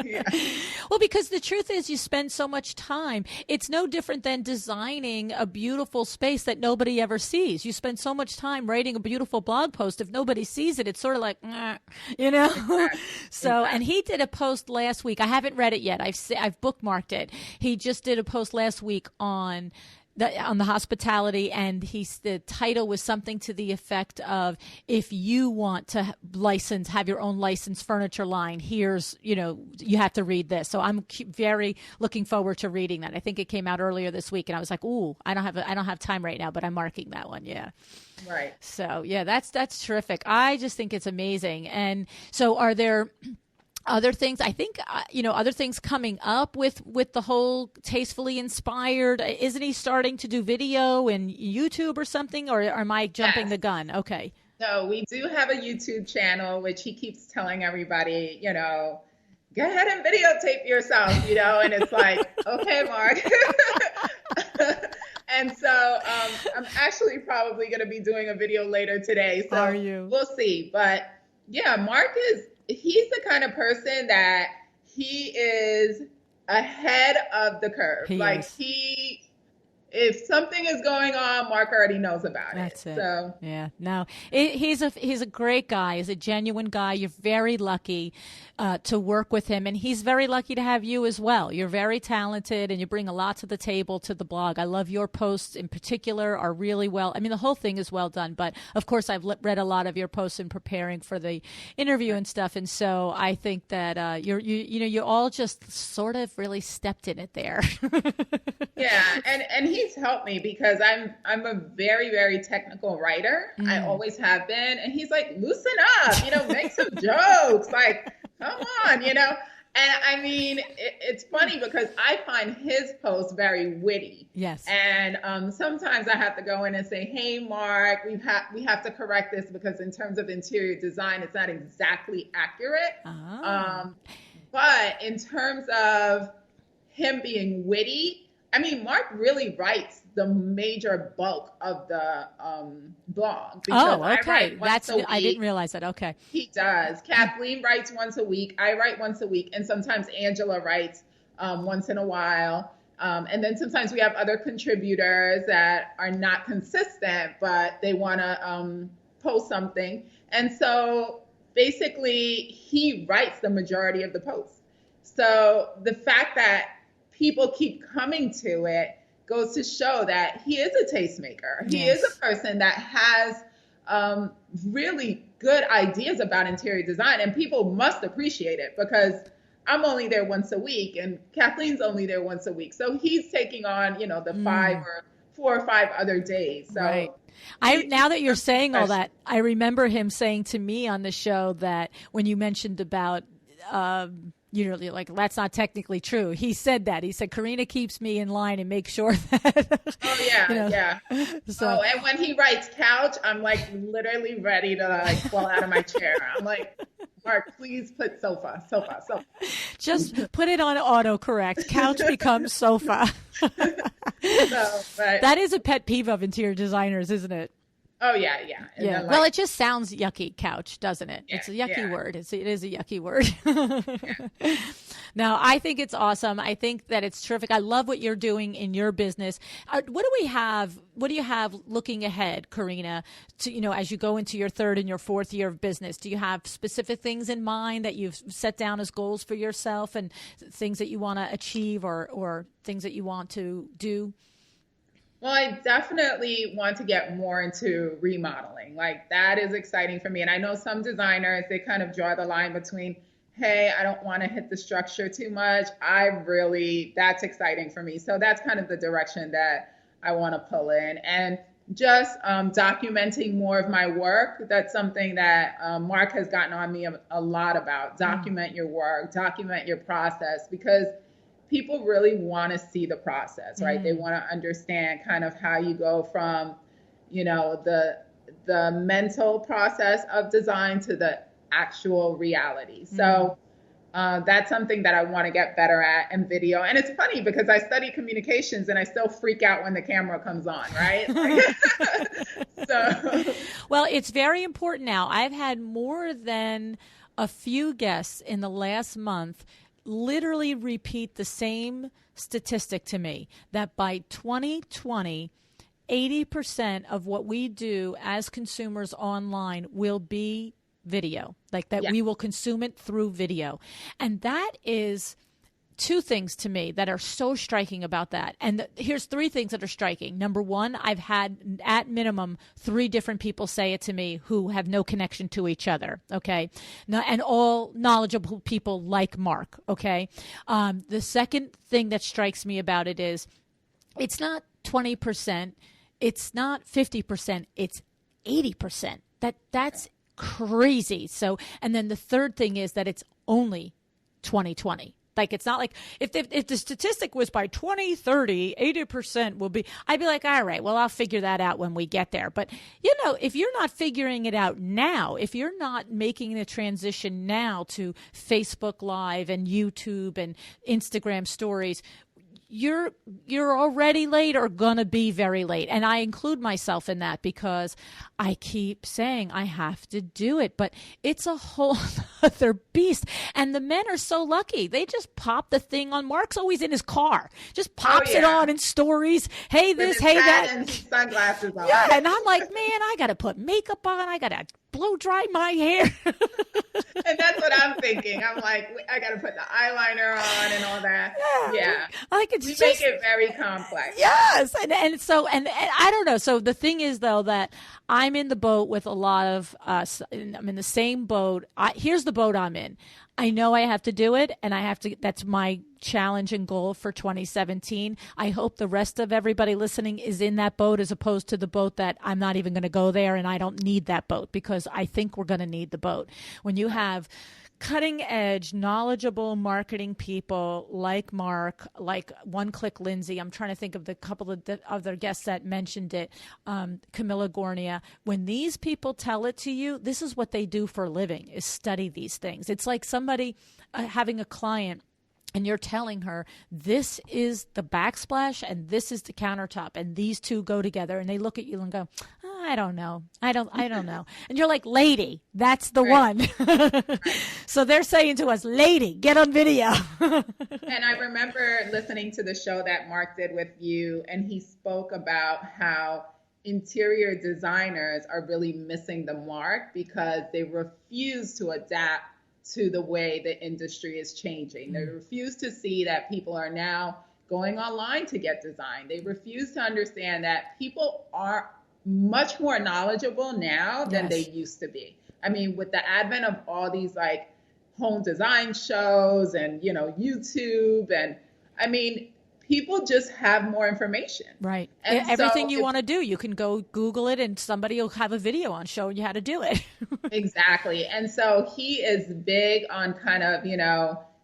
Speaker 3: Yeah.
Speaker 2: Well, because the truth is you spend so much time. It's no different than designing a beautiful space that nobody ever sees. You spend so much time writing a beautiful blog post. If nobody sees it, it's sort of like,
Speaker 3: Exactly.
Speaker 2: So, and he did a post last week. I haven't read it yet. I've bookmarked it. He just did a post last week on the hospitality, and the title was something to the effect of, if you want to have your own licensed furniture line, here's, you have to read this. So I'm very looking forward to reading that. I think it came out earlier this week, and I was like, ooh, I don't have time right now, but I'm marking that one. Yeah.
Speaker 3: Right.
Speaker 2: So yeah, that's terrific. I just think it's amazing. And so are there other things, I think, other things coming up with the whole Tastefully Inspired? Isn't he starting to do video and YouTube or something, or am I jumping the gun? Okay.
Speaker 3: No, we do have a YouTube channel, which he keeps telling everybody, go ahead and videotape yourself, and it's like, okay, Mark. And so I'm actually probably going to be doing a video later today. So
Speaker 2: Are you?
Speaker 3: We'll see. But yeah, Mark he's the kind of person that he is ahead of the curve. If something is going on, Mark already knows about
Speaker 2: That's it.
Speaker 3: So
Speaker 2: yeah, no, he's a great guy. He's a genuine guy. You're very lucky to work with him, and he's very lucky to have you as well. You're very talented, and you bring a lot to the table to the blog. I love your posts in particular are really well. I mean, the whole thing is well done, but of course, I've read a lot of your posts in preparing for the interview and stuff, and so I think that you all just sort of really stepped in it there.
Speaker 3: Yeah, and he's helped me because I'm a very, very technical writer. I always have been. And he's like, loosen up, make some jokes. Like, come on, And I mean, it's funny because I find his posts very witty.
Speaker 2: Yes.
Speaker 3: And sometimes I have to go in and say, hey, Mark, we have to correct this because in terms of interior design, it's not exactly accurate. But in terms of him being witty, I mean, Mark really writes the major bulk of the blog.
Speaker 2: Oh, okay. I didn't realize that. Okay.
Speaker 3: He does. Kathleen writes once a week. I write once a week. And sometimes Angela writes once in a while. And then sometimes we have other contributors that are not consistent, but they want to post something. And so basically, he writes the majority of the posts. So the fact that people keep coming to it goes to show that he is a tastemaker. He is a person that has really good ideas about interior design, and people must appreciate it because I'm only there once a week and Kathleen's only there once a week. So he's taking on, the 5 4 or 5 other days. So
Speaker 2: right. Now that you're saying all that, I remember him saying to me on the show that when you mentioned about, you're like, that's not technically true. He said that. He said, Karina keeps me in line and makes sure that.
Speaker 3: Oh, yeah, yeah.
Speaker 2: So,
Speaker 3: and when he writes couch, I'm like literally ready to like fall out of my chair. I'm like, Mark, please put sofa.
Speaker 2: Just put it on autocorrect. Couch becomes sofa. That is a pet peeve of interior designers, isn't it?
Speaker 3: Oh, yeah. And
Speaker 2: yeah. Well, it just sounds yucky, couch, doesn't it? Yeah, it's a yucky word. It is a yucky word. Yeah. Now, I think it's awesome. I think that it's terrific. I love what you're doing in your business. What do you have looking ahead, Karina, to, as you go into your 3rd and your 4th year of business? Do you have specific things in mind that you've set down as goals for yourself and things that you want to achieve or things that you want to do?
Speaker 3: Well, I definitely want to get more into remodeling. Like that is exciting for me. And I know some designers, they kind of draw the line between, hey, I don't want to hit the structure too much. That's exciting for me. So that's kind of the direction that I want to pull in. And just documenting more of my work. That's something that Mark has gotten on me a lot about. Document your work, document your process, because people really want to see the process, right? They want to understand kind of how you go from, the mental process of design to the actual reality. So that's something that I want to get better at in video. And it's funny because I study communications and I still freak out when the camera comes on, right?
Speaker 2: Well, it's very important now. I've had more than a few guests in the last month literally repeat the same statistic to me, that by 2020, 80% of what we do as consumers online will be video, like that. We will consume it through video. And that is 2 things to me that are so striking about that. And here's 3 things that are striking. Number 1, I've had at minimum 3 different people say it to me who have no connection to each other. Okay. And all knowledgeable people like Mark. Okay. The second thing that strikes me about it is it's not 20%. It's not 50%. It's 80%. That's crazy. So, and then the third thing is that it's only 2020. Like, it's not like if the statistic was by 2030, 80% will be, I'd be like, all right, well, I'll figure that out when we get there. But, if you're not figuring it out now, if you're not making the transition now to Facebook Live and YouTube and Instagram stories, you're already late or gonna be very late. And I include myself in that because I keep saying I have to do it, but it's a whole other beast. And the men are so lucky. They just pop the thing on. Mark's always in his car, just pops it on in stories. Hey, this, hey, that.
Speaker 3: And sunglasses on.
Speaker 2: Yeah, and I'm like, man, I got to put makeup on. I got to blow dry my hair.
Speaker 3: And that's what I'm thinking. I'm like, I got to put the eyeliner on and all that. Yeah.
Speaker 2: Like it's
Speaker 3: we
Speaker 2: just,
Speaker 3: make it very complex.
Speaker 2: Yes. And so I don't know. So the thing is, though, that I'm in the boat with a lot of us. I'm in the same boat. Here's the boat I'm in. I know I have to do it, and that's my challenge and goal for 2017. I hope the rest of everybody listening is in that boat, as opposed to the boat that I'm not even going to go there and I don't need that boat, because I think we're going to need the boat. When you have cutting edge, knowledgeable marketing people like Mark, like One Click Lindsay. I'm trying to think of the couple of the other guests that mentioned it. Camilla Gornia. When these people tell it to you, this is what they do for a living, is study these things. It's like somebody having a client and you're telling her, this is the backsplash and this is the countertop, and these two go together, and they look at you and go, oh, I don't know. I don't know. And you're like, lady, that's the one. So they're saying to us, lady, get on video.
Speaker 3: And I remember listening to the show that Mark did with you, and he spoke about how interior designers are really missing the mark because they refuse to adapt to the way the industry is changing. They refuse to see that people are now going online to get design. They refuse to understand that people are much more knowledgeable now than they used to be. I mean, with the advent of all these like home design shows and, YouTube, and I mean, people just have more information.
Speaker 2: Right.
Speaker 3: And
Speaker 2: everything
Speaker 3: so
Speaker 2: you want to do, you can go Google it and somebody will have a video on showing you how to do it.
Speaker 3: Exactly. And so he is big on kind of,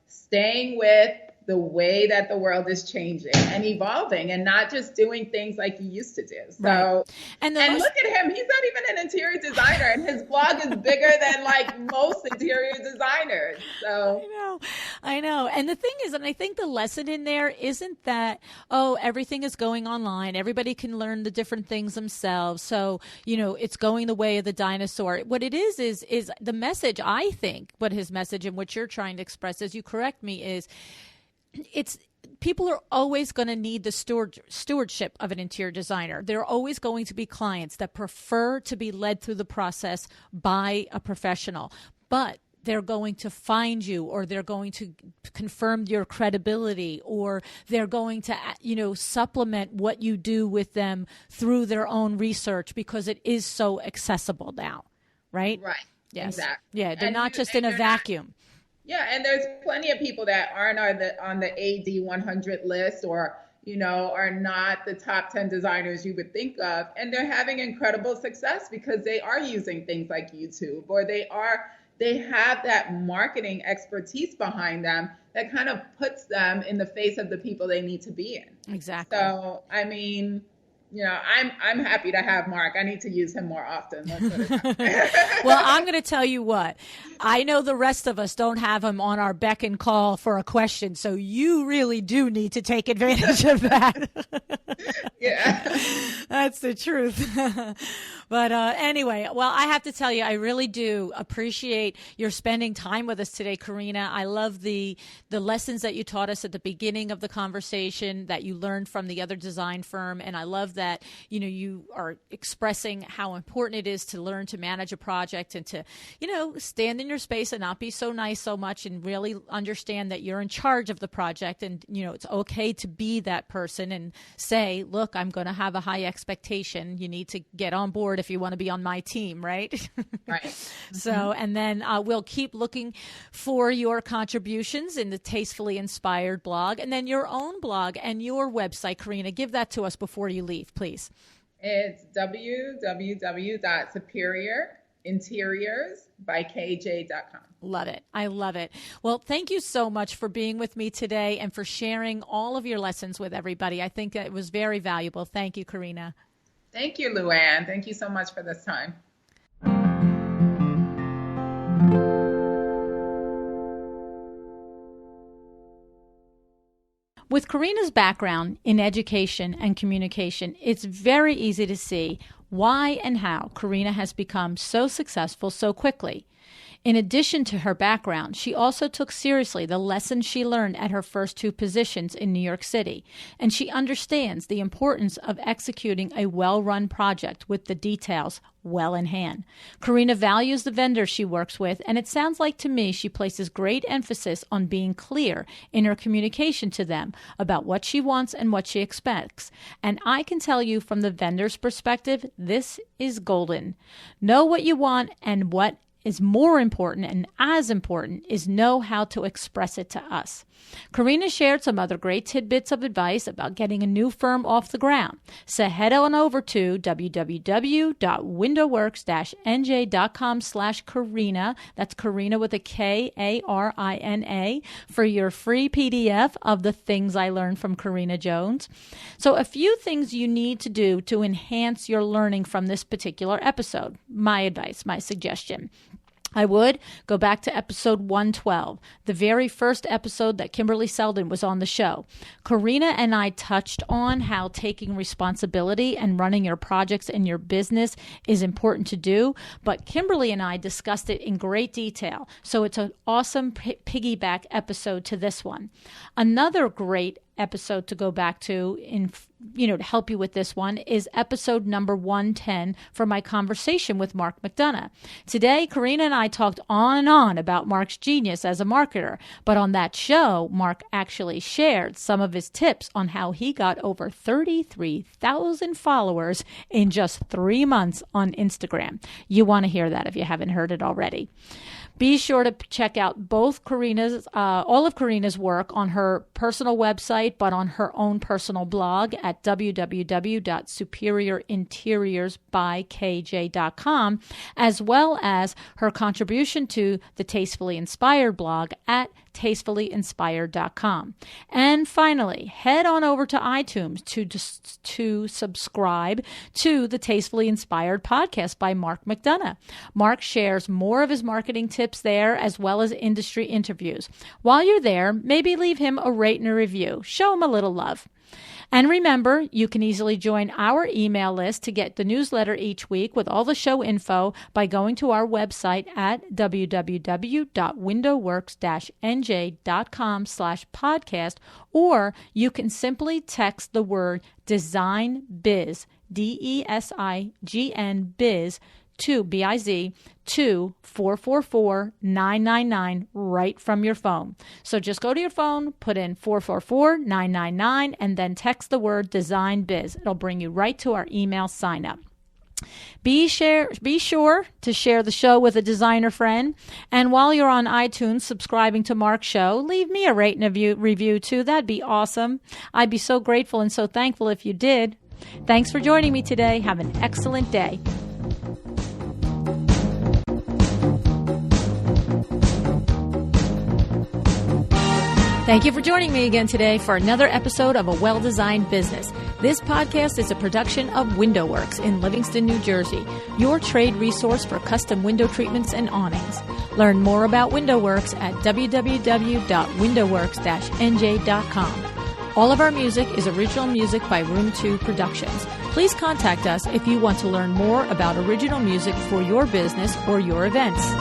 Speaker 3: staying with the way that the world is changing and evolving and not just doing things like you used to do. So,
Speaker 2: right. And
Speaker 3: look at him. He's not even an interior designer, and his blog is bigger than like most interior designers. So
Speaker 2: I know. And the thing is, and I think the lesson in there isn't that, oh, everything is going online. Everybody can learn the different things themselves. So, it's going the way of the dinosaur. What it is the message, I think, what his message and what you're trying to express, as you correct me, is people are always going to need the stewardship of an interior designer. There are always going to be clients that prefer to be led through the process by a professional, but they're going to find you, or they're going to confirm your credibility, or they're going to, supplement what you do with them through their own research, because it is so accessible now, right?
Speaker 3: Right.
Speaker 2: Yes.
Speaker 3: Exactly.
Speaker 2: Yeah, they're not just in a vacuum.
Speaker 3: Yeah, and there's plenty of people that aren't on the AD 100 list, or are not the top 10 designers you would think of, and they're having incredible success because they are using things like YouTube, or they have that marketing expertise behind them that kind of puts them in the face of the people they need to be in.
Speaker 2: Exactly.
Speaker 3: So, I mean, I'm happy to have Mark. I need to use him more often.
Speaker 2: Well, I'm going to tell you what. I know the rest of us don't have him on our beck and call for a question, so you really do need to take advantage of that.
Speaker 3: Yeah.
Speaker 2: That's the truth. But anyway, well, I have to tell you, I really do appreciate your spending time with us today, Karina. I love the lessons that you taught us at the beginning of the conversation that you learned from the other design firm, and I love that you are expressing how important it is to learn to manage a project and to stand in your space and not be so nice so much, and really understand that you're in charge of the project, and it's okay to be that person and say, look, I'm going to have a high expectation. You need to get on board if you want to be on my team, right?
Speaker 3: Right.
Speaker 2: So, and then we'll keep looking for your contributions in the Tastefully Inspired blog, and then your own blog and your website. Karina, give that to us before you leave, please.
Speaker 3: It's www.superiorInteriorsbykj.com.
Speaker 2: Love it. I love it. Well, thank you so much for being with me today and for sharing all of your lessons with everybody. I think it was very valuable. Thank you, Karina.
Speaker 3: Thank you, Luann. Thank you so much for this time.
Speaker 2: With Karina's background in education and communication, it's very easy to see why and how Karina has become so successful so quickly. In addition to her background, she also took seriously the lessons she learned at her first two positions in New York City, and she understands the importance of executing a well-run project with the details well in hand. Karina values the vendors she works with, and it sounds like to me she places great emphasis on being clear in her communication to them about what she wants and what she expects. And I can tell you from the vendor's perspective, this is golden. Know what you want, and what is more important and as important is know how to express it to us. Karina shared some other great tidbits of advice about getting a new firm off the ground. So head on over to www.windowworks-nj.com/Karina. That's Karina with a Karina for your free PDF of the things I learned from Karina Jones. So a few things you need to do to enhance your learning from this particular episode. My advice, my suggestion. I would go back to episode 112, the very first episode that Kimberly Selden was on the show. Karina and I touched on how taking responsibility and running your projects in your business is important to do, but Kimberly and I discussed it in great detail, so it's an awesome piggyback episode to this one. Another great episode to go back to to help you with this one is episode number 110 for my conversation with Mark McDonough. Today, Karina and I talked on and on about Mark's genius as a marketer, but on that show, Mark actually shared some of his tips on how he got over 33,000 followers in just 3 months on Instagram. You want to hear that if you haven't heard it already. Be sure to check out both all of Karina's work on her personal website website, but on her own personal blog at www.superinteriorsbykj.com, as well as her contribution to the Tastefully Inspired blog at tastefullyinspired.com. And finally, head on over to iTunes to subscribe to the Tastefully Inspired podcast by Mark McDonough. Mark shares more of his marketing tips there, as well as industry interviews. While you're there, maybe leave him a rate and a review. Show him a little love. And remember, you can easily join our email list to get the newsletter each week with all the show info by going to our website at www.windowworks-nj.com/podcast, or you can simply text the word Design Biz, DESIGN Biz, to BIZ to 444-999 right from your phone. So just go to your phone, put in 444-999, and then text the word Design Biz. It'll bring you right to our email sign up. Be sure to share the show with a designer friend. And while you're on iTunes subscribing to Mark's show, leave me a rate and a review too. That'd be awesome. I'd be so grateful and so thankful if you did. Thanks for joining me today. Have an excellent day. Thank you for joining me again today for another episode of A Well-Designed Business. This podcast is a production of WindowWorks in Livingston, New Jersey, your trade resource for custom window treatments and awnings. Learn more about WindowWorks at www.windowworks-nj.com. All of our music is original music by Room 2 Productions. Please contact us if you want to learn more about original music for your business or your events.